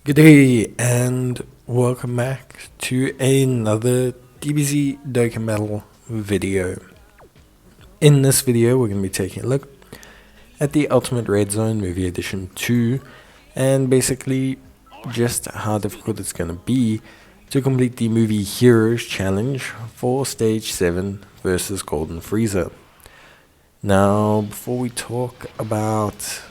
Good day and welcome back to another DBZ Dokkan Battle video. In this video we're going to be taking a look at the Ultimate Red Zone Movie Edition 2 and basically just how difficult it's going to be to complete the Movie Heroes Challenge for Stage 7 versus Golden Frieza. Now before we talk about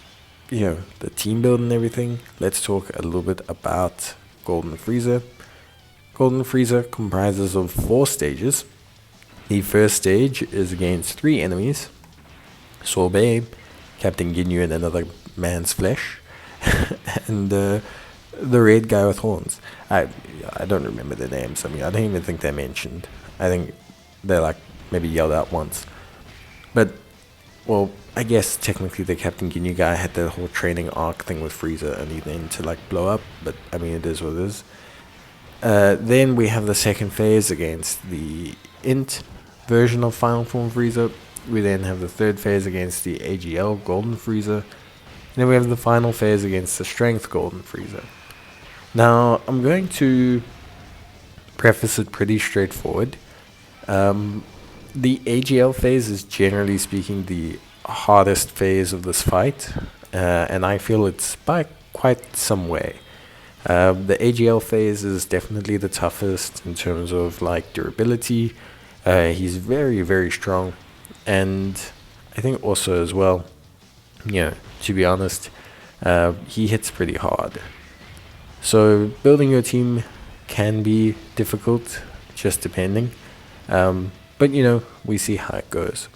the team build and everything, let's talk a little bit about Golden Frieza. Golden Frieza comprises of 4 stages. The first stage is against 3 enemies: Sorbet, Captain Ginyu in another man's flesh, and the red guy with horns. I don't remember their names. I don't even think they're mentioned. I think they're maybe yelled out once. But well, I guess technically the Captain Ginyu guy had that whole training arc thing with Frieza and he then to blow up, but it is what it is. Then we have the second phase against the Int version of Final Form Frieza. We then have the third phase against the AGL Golden Frieza. And then we have the final phase against the Strength Golden Frieza. Now, I'm going to preface it pretty straightforward. The AGL phase is generally speaking the hardest phase of this fight, and I feel it's by quite some way. The AGL phase is definitely the toughest in terms of durability. He's very, very strong, and I think also as well, to be honest, he hits pretty hard. So building your team can be difficult, just depending. But we see how it goes.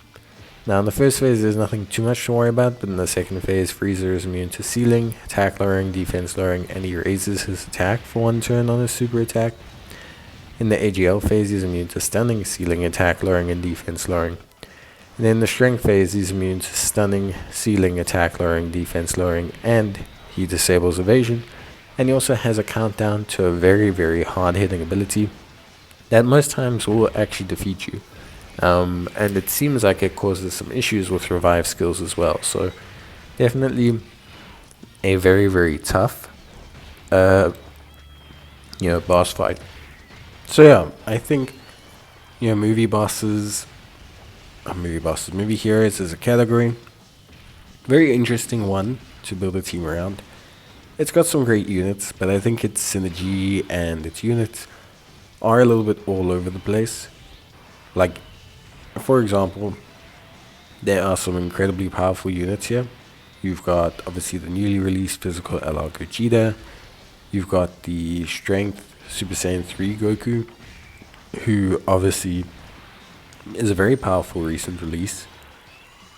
Now in the first phase there's nothing too much to worry about, but in the second phase Frieza is immune to sealing, attack lowering, defense lowering, and he raises his attack for 1 turn on his super attack. In the AGL phase he's immune to stunning, sealing, attack lowering, and defense lowering. And then in the strength phase he's immune to stunning, sealing, attack lowering, defense lowering, and he disables evasion. And he also has a countdown to a very, very hard hitting ability that most times will actually defeat you. And it seems like it causes some issues with revive skills as well. So definitely a very, very tough boss fight. So yeah, I think movie heroes as a category, very interesting one to build a team around. It's got some great units, but I think its synergy and its units are a little bit all over the place. For example, there are some incredibly powerful units here. You've got obviously the newly released physical LR Gogeta. You've got the strength Super Saiyan 3 Goku, who obviously is a very powerful recent release.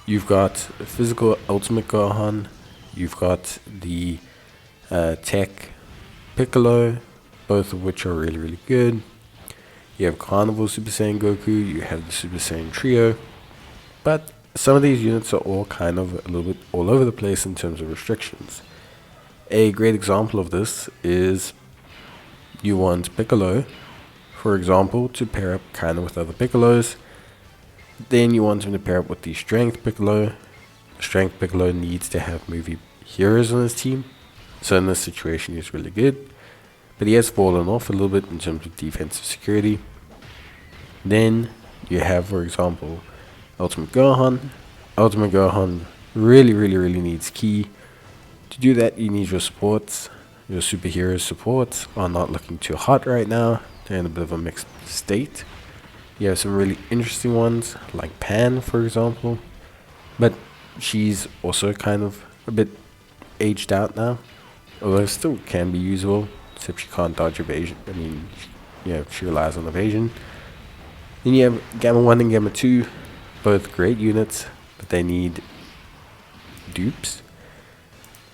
You've got physical Ultimate Gohan. You've got the Tech Piccolo, both of which are really, really good. You have Carnival Super Saiyan Goku, you have the Super Saiyan Trio, but some of these units are all kind of a little bit all over the place in terms of restrictions. A great example of this is you want Piccolo, for example, to pair up kind of with other Piccolos. Then you want him to pair up with the Strength Piccolo. Strength Piccolo needs to have movie heroes on his team, so in this situation he's really good. But he has fallen off a little bit in terms of defensive security. Then you have, for example, Ultimate Gohan. Ultimate Gohan really, really, really needs Ki. To do that, you need your supports. Your superhero supports are not looking too hot right now. They're in a bit of a mixed state. You have some really interesting ones, like Pan, for example. But she's also kind of a bit aged out now, although still can be usable. Except she can't dodge evasion. She relies on evasion. Then you have Gamma 1 and Gamma 2, both great units, but they need dupes.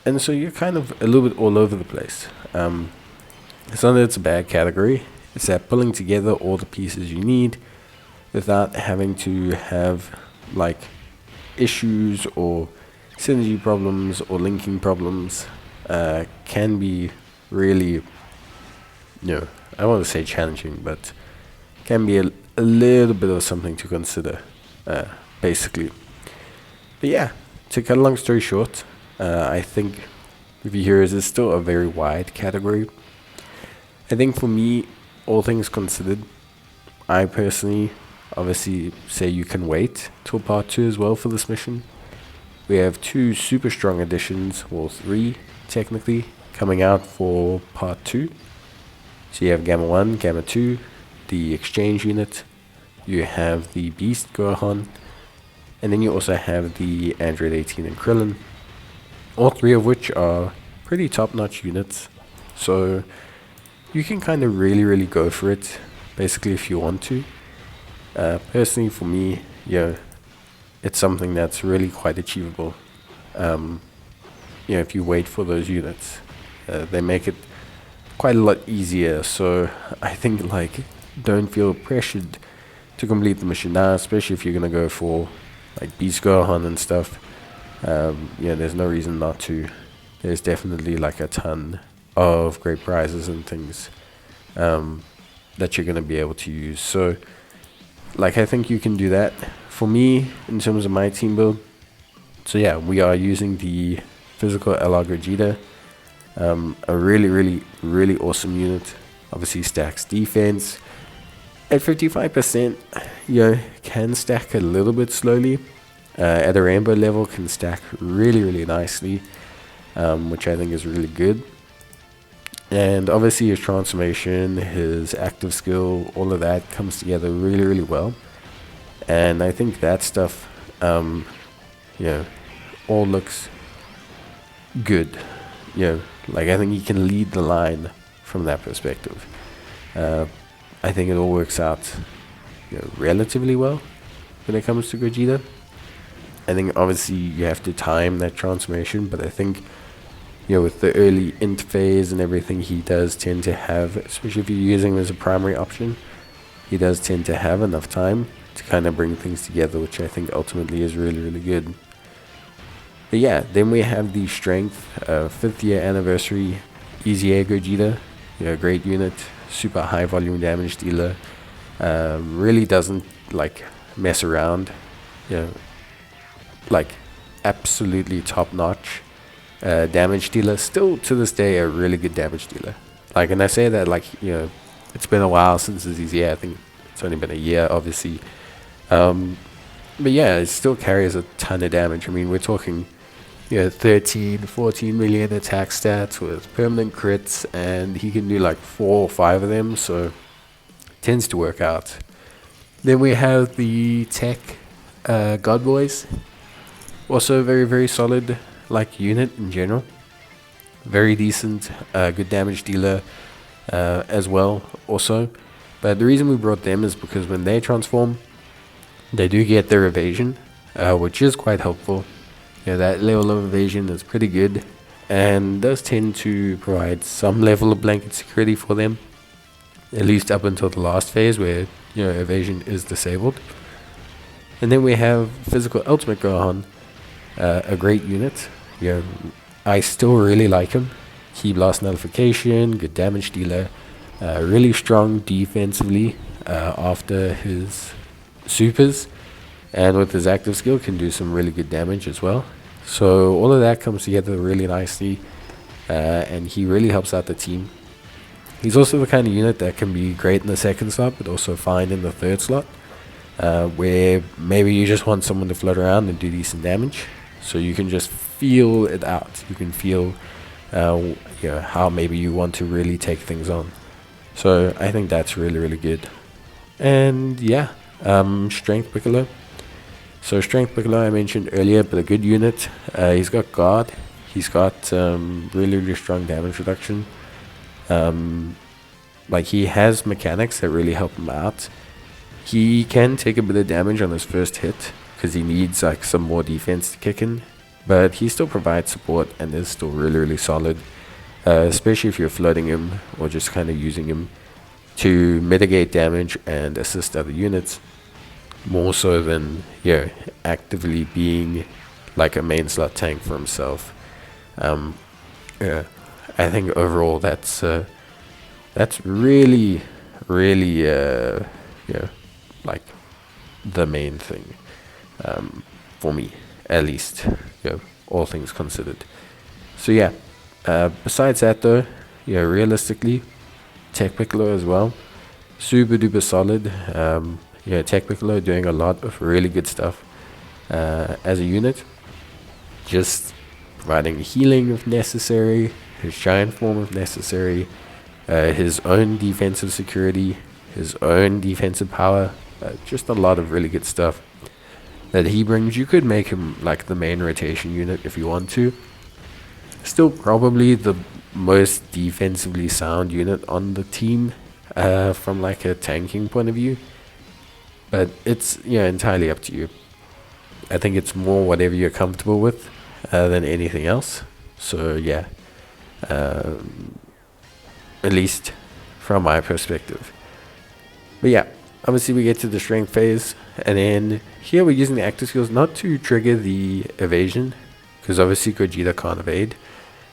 And so you're kind of a little bit all over the place. It's not that it's a bad category. It's that pulling together all the pieces you need without having to have issues or synergy problems or linking problems can be really, I don't want to say challenging, but can be a little bit of something to consider, basically. But yeah, to cut a long story short, I think with your heroes is still a very wide category. I think for me, all things considered, I personally obviously say you can wait till part 2 as well for this mission. We have 2 super strong additions, well 3 technically, coming out for part 2. So you have Gamma 1, Gamma 2, the exchange unit, you have the Beast Gohan, and then you also have the Android 18 and Krillin. All 3 of which are pretty top-notch units. So you can kind of really go for it, basically, if you want to. Personally, for me, it's something that's really quite achievable. If you wait for those units, they make it quite a lot easier. So I think don't feel pressured to complete the mission now, especially if you're gonna go for Beast Gohan and stuff. There's no reason not to. There's definitely a ton of great prizes and things that you're gonna be able to use. So I think you can do that. For me, in terms of my team build, so yeah, we are using the physical LR Gogeta, a really awesome unit. Obviously stacks defense at 55%. Can stack a little bit slowly. At a rainbow level, can stack really nicely, which I think is really good. And obviously his transformation, his active skill, all of that comes together really well. And I think that stuff, all looks good. I think he can lead the line from that perspective. I think it all works out, relatively well when it comes to Gogeta. I think obviously you have to time that transformation, but I think, with the early int phase and everything, he does tend to have, especially if you're using him as a primary option, he does tend to have enough time to kind of bring things together, which I think ultimately is really good. But yeah, then we have the strength, 5th year anniversary, Easy Air Gogeta, great unit, super high volume damage dealer, really doesn't mess around, absolutely top notch damage dealer. Still to this day a really good damage dealer. And I say that it's been a while since his Easy Air. I think it's only been a year, obviously. But yeah, it still carries a ton of damage. I mean, we're talking 13, 14 million attack stats with permanent crits, and he can do 4 or 5 of them, so it tends to work out. Then we have the Tech God Boys, also very solid unit in general, very decent, good damage dealer as well also. But the reason we brought them is because when they transform, they do get their evasion, which is quite helpful. That level of evasion is pretty good and does tend to provide some level of blanket security for them, at least up until the last phase where evasion is disabled. And then we have Physical Ultimate Gohan, a great unit. I still really like him. Key Blast Nullification, good damage dealer, really strong defensively after his supers, and with his active skill can do some really good damage as well. So all of that comes together really nicely, and he really helps out the team. He's also the kind of unit that can be great in the 2nd slot, but also fine in the 3rd slot, where maybe you just want someone to float around and do decent damage. So you can just feel it out. You can feel how maybe you want to really take things on. So I think that's really good. And yeah, Strength Piccolo. So Strength Piccolo I mentioned earlier, but a good unit. He's got guard. He's got really strong damage reduction. He has mechanics that really help him out. He can take a bit of damage on his first hit because he needs some more defense to kick in, but he still provides support and is still really solid, especially if you're flooding him or just kind of using him to mitigate damage and assist other units, more so than actively being a main slot tank for himself. I think overall that's really the main thing, for me at least, all things considered. So yeah, Besides that though, yeah, realistically, Tech Piccolo as well, super duper solid. Yeah, Tech Piccolo doing a lot of really good stuff as a unit, just providing healing if necessary, his giant form if necessary, his own defensive security, his own defensive power, just a lot of really good stuff that he brings. You could make him like the main rotation unit if you want to. Still probably the most defensively sound unit on the team from like a tanking point of view, but it's entirely up to you. I think it's more whatever you're comfortable with than anything else. So yeah, at least from my perspective. But yeah, obviously we get to the strength phase, and then here we're using the active skills not to trigger the evasion, because obviously Gogeta can't evade,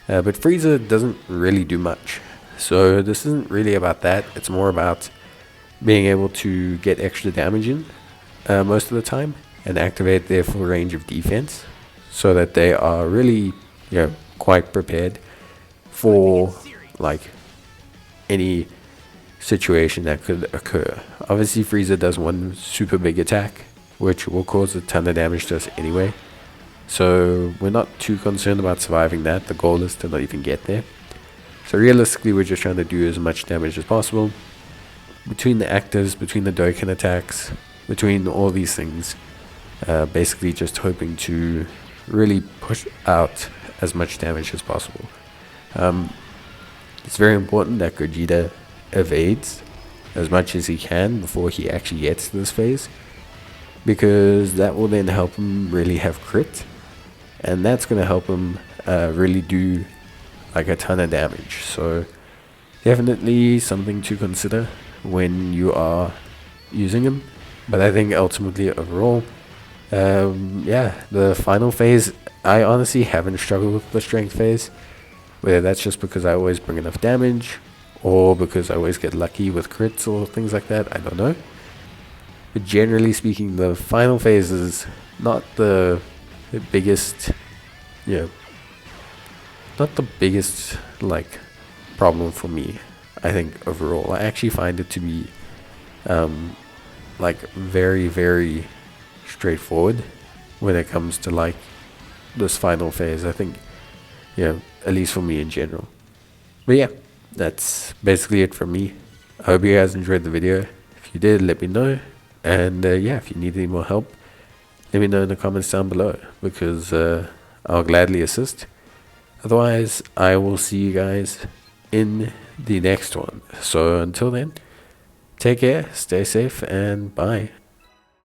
but Frieza doesn't really do much. So this isn't really about that. It's more about being able to get extra damage in most of the time and activate their full range of defense, so that they are really quite prepared for like any situation that could occur. Obviously Frieza does one super big attack which will cause a ton of damage to us anyway, so we're not too concerned about surviving that. The goal is to not even get there. So realistically we're just trying to do as much damage as possible between the actives, between the Dokkan attacks, between all these things, basically just hoping to really push out as much damage as possible. It's very important that Gogeta evades as much as he can before he actually gets to this phase, because that will then help him really have crit, and that's going to help him really do like a ton of damage. So definitely something to consider when you are using him. But I think ultimately overall, the final phase, I honestly haven't struggled with the strength phase, whether that's just because I always bring enough damage or because I always get lucky with crits or things like that, I don't know. But generally speaking, the final phase is not the biggest, not the biggest like problem for me. I think overall I actually find it to be like very, very straightforward when it comes to like this final phase. I think, at least for me in general. But yeah, that's basically it from me. I hope you guys enjoyed the video. If you did, let me know. And if you need any more help, let me know in the comments down below, because I'll gladly assist. Otherwise, I will see you guys in the next one. So until then, take care, stay safe, and bye.